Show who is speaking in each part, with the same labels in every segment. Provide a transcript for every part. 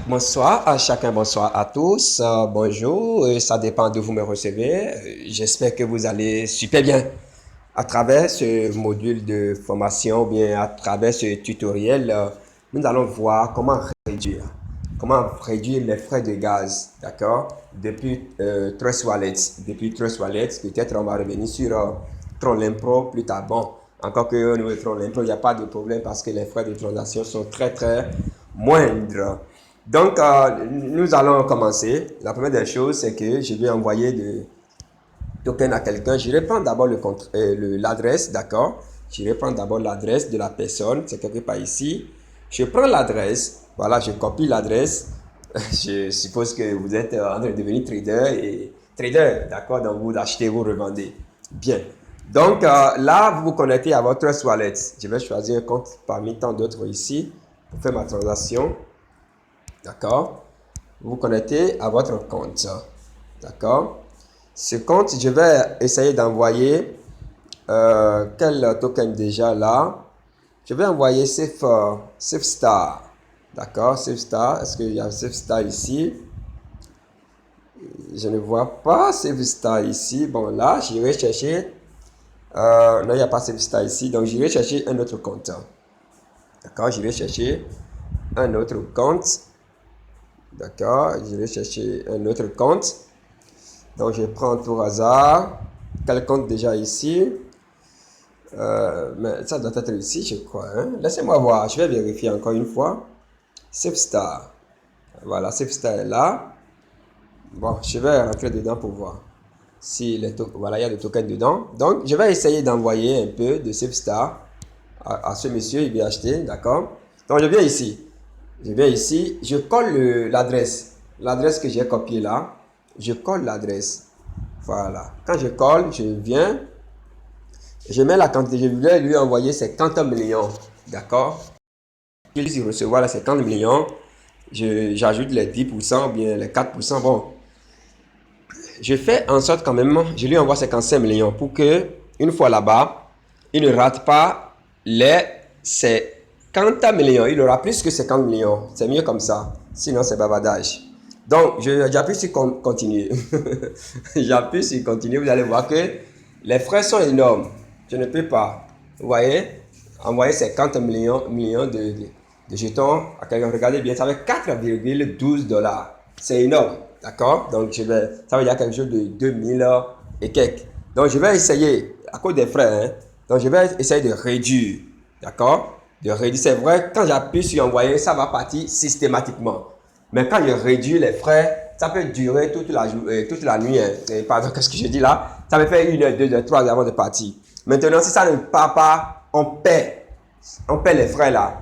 Speaker 1: Bonsoir à chacun, bonsoir à tous, bonjour, ça dépend d'où vous me recevez. J'espère que vous allez super bien. À travers ce module de formation, ou bien à travers ce tutoriel, nous allons voir comment réduire les frais de gaz, d'accord? Depuis Trust Wallet, peut-être on va revenir sur Trollin Pro plus tard. Bon, encore que au niveau de Trollin Pro, il n'y a pas de problème parce que les frais de transaction sont très moindres. Donc, nous allons commencer. La première des choses, c'est que je vais envoyer de token à quelqu'un. Je vais prendre d'abord l'adresse, d'accord? Je vais prendre d'abord l'adresse de la personne, c'est quelque part ici. Je prends l'adresse, voilà, je copie l'adresse. Je suppose que vous êtes en train de devenir trader, d'accord? Donc, vous achetez, vous revendez. Bien. Donc, là, vous vous connectez à votre wallet. Je vais choisir un compte parmi tant d'autres ici pour faire ma transaction. D'accord? Vous vous connectez à votre compte. D'accord? Ce compte, je vais essayer d'envoyer quel token déjà là. Je vais envoyer Safe Star. D'accord? Safe Star. Est-ce qu'il y a Safe Star ici? Je ne vois pas Safe Star ici. Bon, là, j'irai chercher. Non, il n'y a pas Safe Star ici. Donc, j'irai chercher un autre compte. D'accord? J'irai chercher un autre compte. D'accord? J'irai chercher un autre compte. Donc, je prends tout au hasard. Quel compte déjà ici? Mais ça doit être ici, je crois. Hein? Laissez-moi voir. Je vais vérifier encore une fois. SafeStar. Voilà, SafeStar est là. Bon, je vais rentrer dedans pour voir. Si voilà, il y a des tokens dedans. Donc, je vais essayer d'envoyer un peu de SafeStar à ce monsieur. Il vient acheter, d'accord? Donc, je viens ici. Je colle l'adresse. L'adresse que j'ai copiée là. Je colle l'adresse. Voilà. Quand je colle, je viens. Je mets la quantité. Je voulais lui envoyer 50 millions. D'accord? Il lui recevoir les 50 millions. J'ajoute les 10% ou bien les 4%. Bon. Je fais en sorte quand même, je lui envoie 55 millions pour que, une fois là-bas, il ne rate pas les 50 millions. Il aura plus que 50 millions. C'est mieux comme ça. Sinon, c'est bavardage. Donc, j'appuie sur continuer. J'appuie sur continuer. Vous allez voir que les frais sont énormes. Je ne peux pas, vous voyez, envoyer 50 millions de jetons à quelqu'un. Regardez bien, ça fait 4,12 dollars. C'est énorme, d'accord? Donc, ça veut dire quelque chose de 2000 et quelques. Donc, je vais essayer, à cause des frais, hein, donc je vais essayer de réduire, d'accord? De réduire, c'est vrai, quand j'appuie sur envoyer, ça va partir systématiquement. Mais quand je réduis les frais, ça peut durer toute la nuit. Hein. Pardon, qu'est-ce que je dis là? Ça peut faire 1 heure, 2 heures, 3 heures avant de partir. Maintenant, si ça ne part pas, on paie les frais là.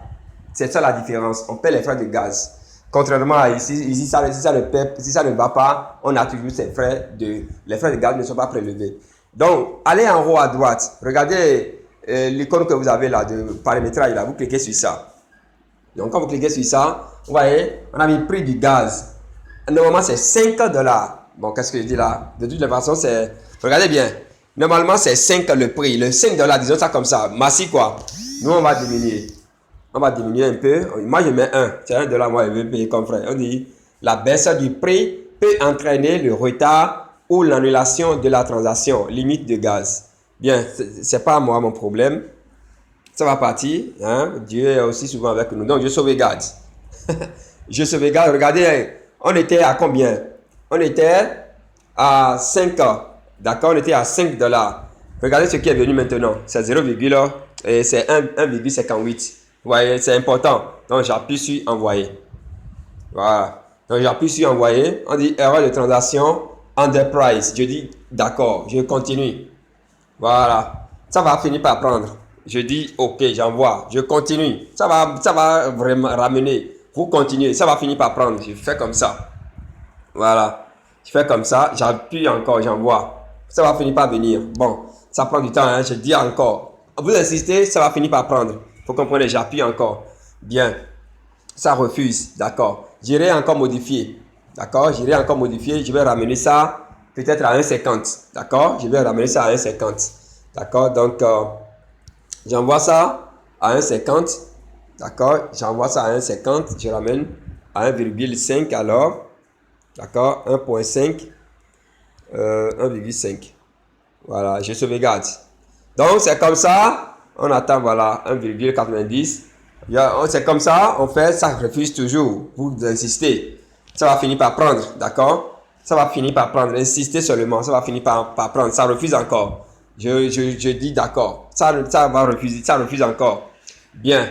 Speaker 1: C'est ça la différence. On paie les frais de gaz. Contrairement à ici, si ça ne va pas, on a toujours ces frais les frais de gaz ne sont pas prélevés. Donc, allez en haut à droite. Regardez l'icône que vous avez là de paramétrage là. Vous cliquez sur ça. Donc, quand vous cliquez sur ça, vous voyez, on a mis le prix du gaz. Normalement, c'est 5 dollars. Bon, qu'est-ce que je dis là? De toute façon, c'est... Regardez bien. Normalement, c'est 5 le prix. Le 5 dollars, disons ça comme ça. Massi quoi? Nous, on va diminuer. On va diminuer un peu. Moi, je mets 1. C'est 1 dollar, moi, je vais payer comme frère. On dit, la baisse du prix peut entraîner le retard ou l'annulation de la transaction. Limite de gaz. Bien, c'est pas moi mon problème. Ça va partir. Hein? Dieu est aussi souvent avec nous. Donc, je sauvegarde. Je sauvegarde. Regardez, on était à combien? On était à 5. D'accord? On était à 5 dollars. Regardez ce qui est venu maintenant. C'est 0, et c'est 1,58. Vous voyez, c'est important. Donc, j'appuie sur envoyer. Voilà. Donc, j'appuie sur envoyer. On dit erreur de transaction, underprice. Je dis d'accord, je continue. Voilà. Ça va finir par prendre. Je dis ok, j'envoie. Je continue. Ça va vraiment ramener. Vous continuez. Ça va finir par prendre. Je fais comme ça. Voilà. Je fais comme ça. J'appuie encore, j'envoie. Ça va finir par venir. Bon, ça prend du temps. Hein, je dis encore. Vous insistez, ça va finir par prendre. Vous comprenez, j'appuie encore. Bien. Ça refuse. D'accord. J'irai encore modifier. D'accord. J'irai encore modifier. Je vais ramener ça peut-être à 1,50. D'accord. Je vais ramener ça à 1,50. D'accord. Donc, j'envoie ça à 1,50. D'accord. J'envoie ça à 1,50. Je ramène à 1,5 alors. D'accord, 1,5, 1,5. Voilà, je sauvegarde. Donc, c'est comme ça. On attend, voilà, 1,90. C'est comme ça, on fait, ça refuse toujours. Vous insistez. Ça va finir par prendre, d'accord? Ça va finir par prendre. Insistez seulement, ça va finir par prendre. Ça refuse encore. Je dis d'accord. Ça va refuser, ça refuse encore. Bien.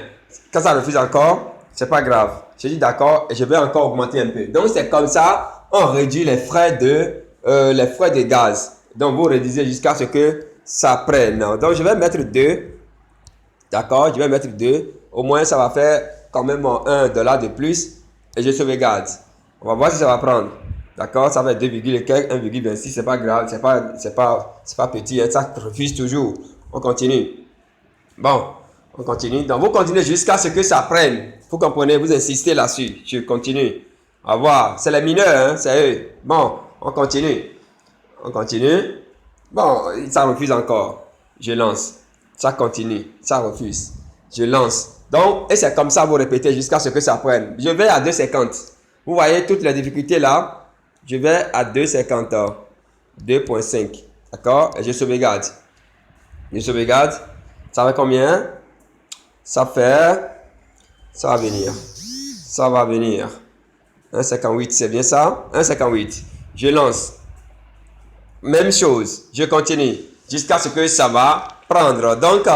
Speaker 1: Quand ça refuse encore, c'est pas grave. Je dis d'accord et je vais encore augmenter un peu. Donc, c'est comme ça, on réduit les frais de gaz. Donc, vous réduisez jusqu'à ce que ça prenne. Donc, je vais mettre 2. D'accord, je vais mettre 2. Au moins, ça va faire quand même $1 de plus. Et je sauvegarde. On va voir si ça va prendre. D'accord, ça va être 2, quelques, 1,26. C'est pas grave, c'est pas petit. Hein, ça refuse toujours. On continue. Bon, on continue. Donc, vous continuez jusqu'à ce que ça prenne. Vous comprenez, vous insistez là-dessus. Je continue. On va voir. C'est les mineurs, hein, c'est eux. Bon, on continue. On continue. Bon, ça refuse encore. Je lance. Ça continue. Ça refuse. Je lance. Donc, et c'est comme ça, vous répétez jusqu'à ce que ça prenne. Je vais à 2,50. Vous voyez toutes les difficultés là. Je vais à 2,50. 2,5. D'accord? Et je sauvegarde. Je sauvegarde. Ça fait combien? Ça fait... Ça va venir. Ça va venir. 1,58, c'est bien ça? 1,58. Je lance. Même chose. Je continue. Jusqu'à ce que ça va prendre. Donc,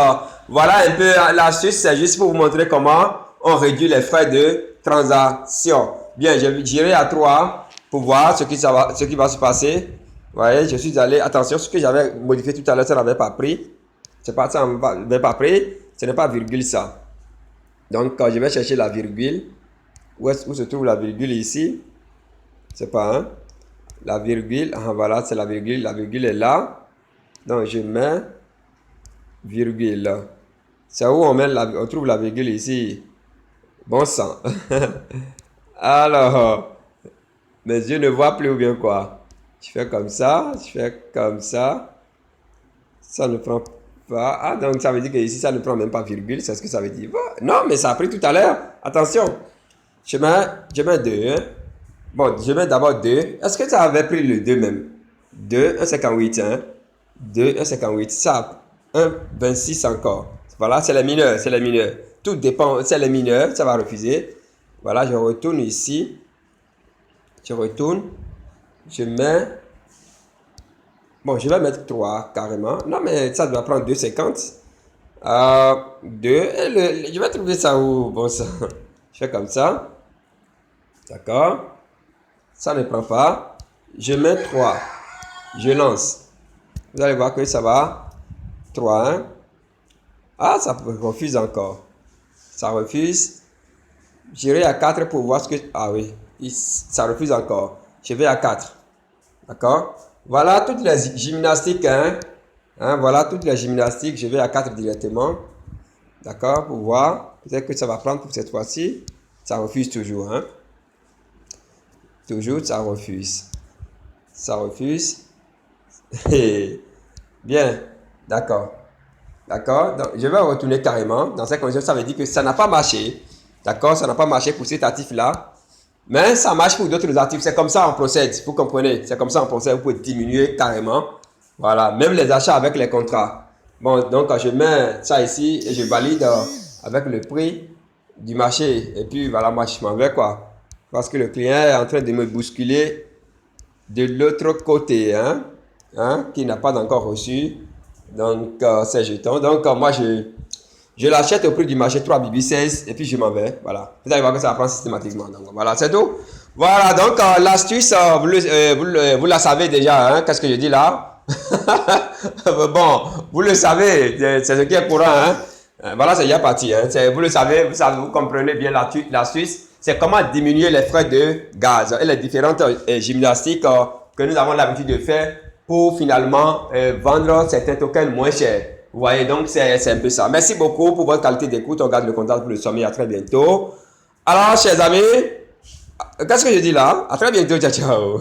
Speaker 1: voilà un peu l'astuce. C'est juste pour vous montrer comment on réduit les frais de transaction. Bien, j'irai à 3 pour voir ce qui va se passer. Vous voyez, je suis allé... Attention, ce que j'avais modifié tout à l'heure, ça n'avait pas pris. C'est pas ça, n'avait pas pris. Ce n'est pas virgule ça. Donc, je vais chercher la virgule. Où se trouve la virgule ici? C'est pas, hein? La virgule, voilà, c'est la virgule. La virgule est là. Donc, je mets virgule. C'est où on trouve la virgule ici? Bon sang. Alors, mes yeux ne voient plus ou bien quoi? Je fais comme ça, je fais comme ça. Ça ne prend pas. Ah, donc ça veut dire que ici, ça ne prend même pas virgule. C'est ce que ça veut dire. Non, mais ça a pris tout à l'heure. Attention. Je mets 2. Hein. Bon, je mets d'abord 2. Est-ce que ça avait pris le 2 même? 2, 1,58. Hein? 2, 1,58. Ça, 1,26 encore. Voilà, c'est les mineurs. C'est les mineurs. Tout dépend. C'est les mineurs. Ça va refuser. Voilà, je retourne ici. Je retourne. Je mets... Bon, je vais mettre 3 carrément. Non, mais ça doit prendre 2,50. 2. Je vais trouver ça où? Bon, ça. Je fais comme ça. D'accord. Ça ne prend pas. Je mets 3. Je lance. Vous allez voir que ça va. 3. Hein? Ah, ça refuse encore. Ça refuse. J'irai à 4 pour voir ce que... Ah oui. Ça refuse encore. Je vais à 4. D'accord. Voilà toutes les gymnastiques. Hein? Voilà toutes les gymnastiques. Je vais à 4 directement. D'accord. Pour voir. Peut-être que ça va prendre pour cette fois-ci. Ça refuse toujours. Hein? Toujours, ça refuse. Ça refuse. Bien. D'accord. D'accord. Donc, je vais retourner carrément. Dans cette condition, ça veut dire que ça n'a pas marché. D'accord. Ça n'a pas marché pour cet actif-là. Mais ça marche pour d'autres actifs. C'est comme ça on procède. Vous comprenez? C'est comme ça on procède. Vous pouvez diminuer carrément. Voilà. Même les achats avec les contrats. Bon, donc je mets ça ici et je valide avec le prix du marché. Et puis voilà, moi je m'en vais quoi. Parce que le client est en train de me bousculer de l'autre côté, qui n'a pas encore reçu donc ces jetons. Donc moi je l'achète au prix du marché 3,16 et puis je m'en vais. Voilà. Vous allez voir que ça prend systématiquement. Donc voilà, c'est tout. Voilà, donc l'astuce, vous la savez déjà, hein, qu'est-ce que je dis là? Bon, vous le savez, c'est ce qui est courant. Hein. Voilà, c'est déjà parti. Hein. Vous le savez, vous comprenez bien l'astuce. C'est comment diminuer les frais de gaz et les différentes gymnastiques que nous avons l'habitude de faire pour finalement vendre certains tokens moins chers. Vous voyez, donc c'est un peu ça. Merci beaucoup pour votre qualité d'écoute. On garde le contact pour le sommet. À très bientôt. Alors, chers amis, qu'est-ce que je dis là? À très bientôt. Ciao, ciao.